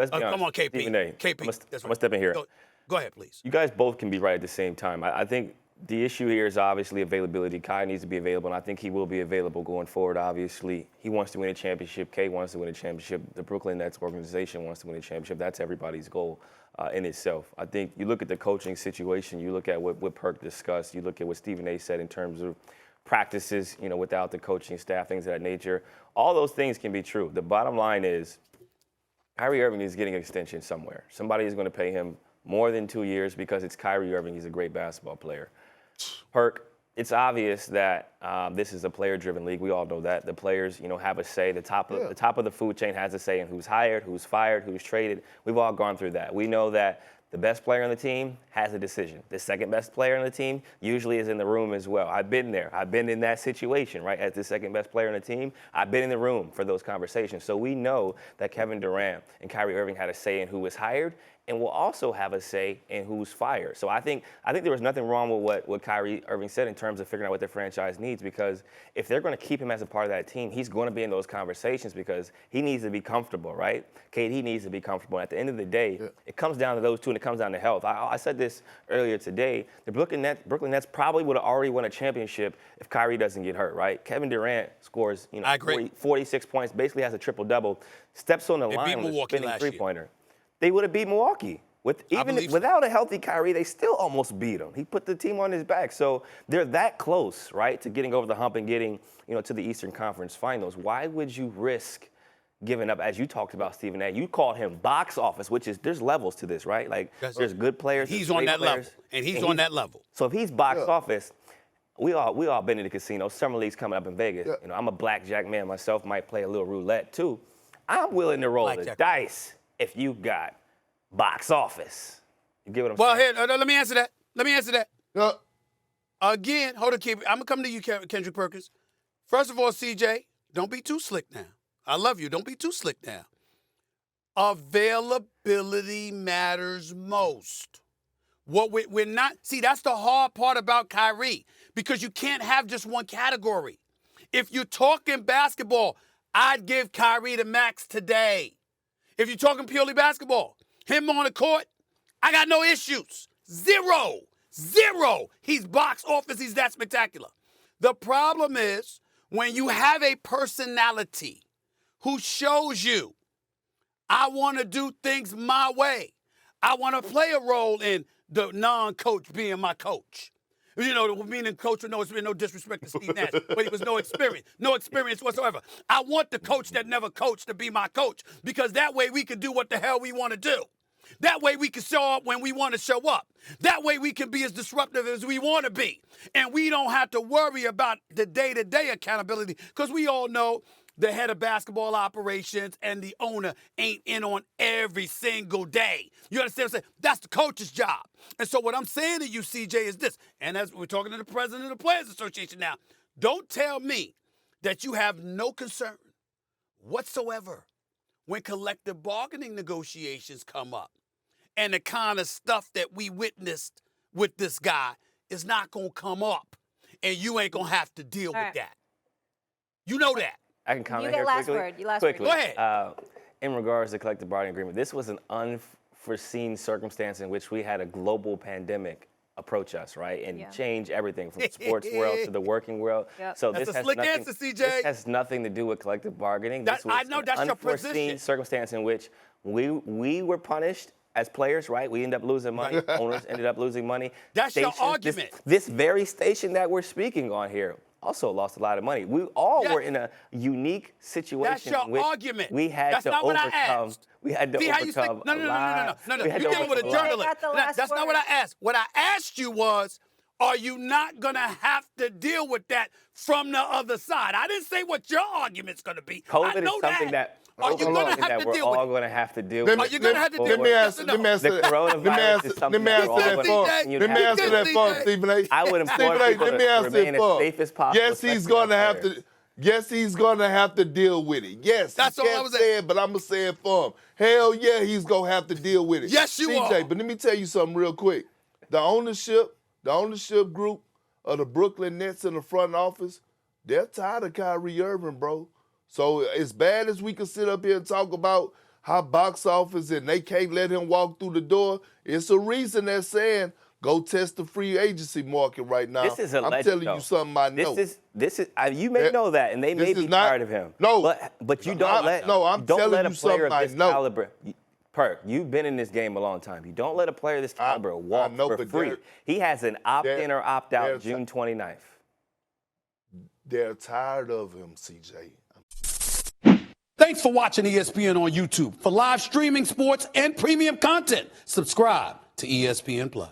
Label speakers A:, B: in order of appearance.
A: let's be honest.
B: Come on, KP.
A: Stephen A.
B: KP.
A: I'm going to step in here.
B: Go ahead, please.
A: You guys both can be right at the same time. I think the issue here is obviously availability. Kai needs to be available, and I think he will be available going forward, obviously. He wants to win a championship. K wants to win a championship. The Brooklyn Nets organization wants to win a championship. That's everybody's goal in itself. I think you look at the coaching situation. You look at what Perk discussed. You look at what Stephen A. said in terms of practices, without the coaching staff, things of that nature. All those things can be true. The bottom line is Kyrie Irving is getting an extension somewhere. Somebody is going to pay him more than 2 years because it's Kyrie Irving. He's a great basketball player. Perk, it's obvious that this is a player-driven league. We all know that. The players, have a say. The top of the food chain has a say in who's hired, who's fired, who's traded. We've all gone through that. We know that the best player on the team has a decision. The second best player on the team usually is in the room as well. I've been there. I've been in that situation, right? As the second best player on the team, I've been in the room for those conversations. So we know that Kevin Durant and Kyrie Irving had a say in who was hired and will also have a say in who's fired. So I think there was nothing wrong with what Kyrie Irving said in terms of figuring out what their franchise needs, because if they're going to keep him as a part of that team, he's going to be in those conversations because he needs to be comfortable, right? KD needs to be comfortable. At the end of the day, it comes down to those two, and it comes down to health. I said this earlier today. The Brooklyn Nets probably would have already won a championship if Kyrie doesn't get hurt, right? Kevin Durant scores 46 points, basically has a triple-double, steps on the line with a spinning three-pointer. They would have beat Milwaukee. Without a healthy Kyrie, they still almost beat him. He put the team on his back. So they're that close, right, to getting over the hump and getting, to the Eastern Conference Finals. Why would you risk giving up, as you talked about, Stephen A.? You called him box office, which is, there's levels to this, right? Like, there's good players.
B: He's on that level, and he's on that level.
A: So if he's box office, we all been in the casino. Summer League's coming up in Vegas. I'm a blackjack man myself, might play a little roulette too. I'm willing to roll the dice if you got box office. You get what I'm saying?
B: Well, here, let me answer that. Again, hold on, I'm going to come to you, Kendrick Perkins. First of all, CJ, don't be too slick now. I love you. Don't be too slick now. Availability matters most. We're not, see, that's the hard part about Kyrie, because you can't have just one category. If you're talking basketball, I'd give Kyrie the max today. If you're talking purely basketball, him on the court, I got no issues. Zero. He's box office. He's that spectacular. The problem is when you have a personality who shows you, I want to do things my way. I want to play a role in the non-coach being my coach. Meaning coach with no disrespect to Steve Nash, but he was no experience whatsoever. I want the coach that never coached to be my coach, because that way we can do what the hell we want to do. That way we can show up when we want to show up. That way we can be as disruptive as we want to be. And we don't have to worry about the day-to-day accountability, because we all know the head of basketball operations and the owner ain't in on every single day. You understand what I'm saying? That's the coach's job. And so what I'm saying to you, CJ, is this, and as we're talking to the president of the Players Association now, don't tell me that you have no concern whatsoever when collective bargaining negotiations come up and the kind of stuff that we witnessed with this guy is not going to come up, and you ain't going to have to deal with that. You know that.
A: I can comment
C: here quickly.
A: Quickly.
B: Go ahead.
A: In regards to collective bargaining agreement, this was an unforeseen circumstance in which we had a global pandemic approach us, right, and change everything from the sports world to the working world. So
B: that's a slick answer, CJ.
A: This has nothing to do with collective bargaining. This was an unforeseen circumstance in which we were punished as players, right? We ended up losing money. Owners ended up losing money.
B: That's your argument.
A: This very station that we're speaking on here also lost a lot of money. We all were in a unique situation.
B: That's your argument.
A: We had to overcome. We had to overcome.
B: No. You're dealing with a journalist. That's not what I asked. What I asked you was, are you not going to have to deal with that from the other side? I didn't say what your argument's going to be.
A: COVID
B: I know
A: is something that
B: are you going to have to
A: we're
B: deal with
A: all going to have to deal with.
B: Are you going to have to deal with
A: it? The coronavirus is something that we're all going to continue to have to deal with.
D: Let me answer that for Stephen A.
A: I would implore people to remain as safe as possible.
D: Yes, he's going to have to. Yes, he's going to have to deal with it. Yes,
B: that's all I was saying,
D: but I'm going to say it for him. Hell yeah, he's going to have to deal with it.
B: Yes, you are.
D: CJ, but let me tell you something real quick. The ownership group of the Brooklyn Nets in the front office, they're tired of Kyrie Irving, bro. So as bad as we can sit up here and talk about how box office and they can't let him walk through the door. It's a reason they're saying go test the free agency market right now.
A: This is a
D: I'm
A: legend,
D: telling
A: though.
D: you something I know.
A: This is you may know that, and they may be tired of him.
D: No,
A: but you don't let
D: I'm
A: don't
D: telling
A: let a
D: you
A: player
D: something
A: of this
D: I know.
A: caliber. Perk, you've been in this game a long time. You don't let a player of this caliber walk
D: know,
A: for
D: but
A: free. He has an opt-in or opt-out June 29th.
D: They're tired of him, CJ.
B: Thanks for watching ESPN on YouTube. For live streaming, sports, and premium content, subscribe to ESPN+.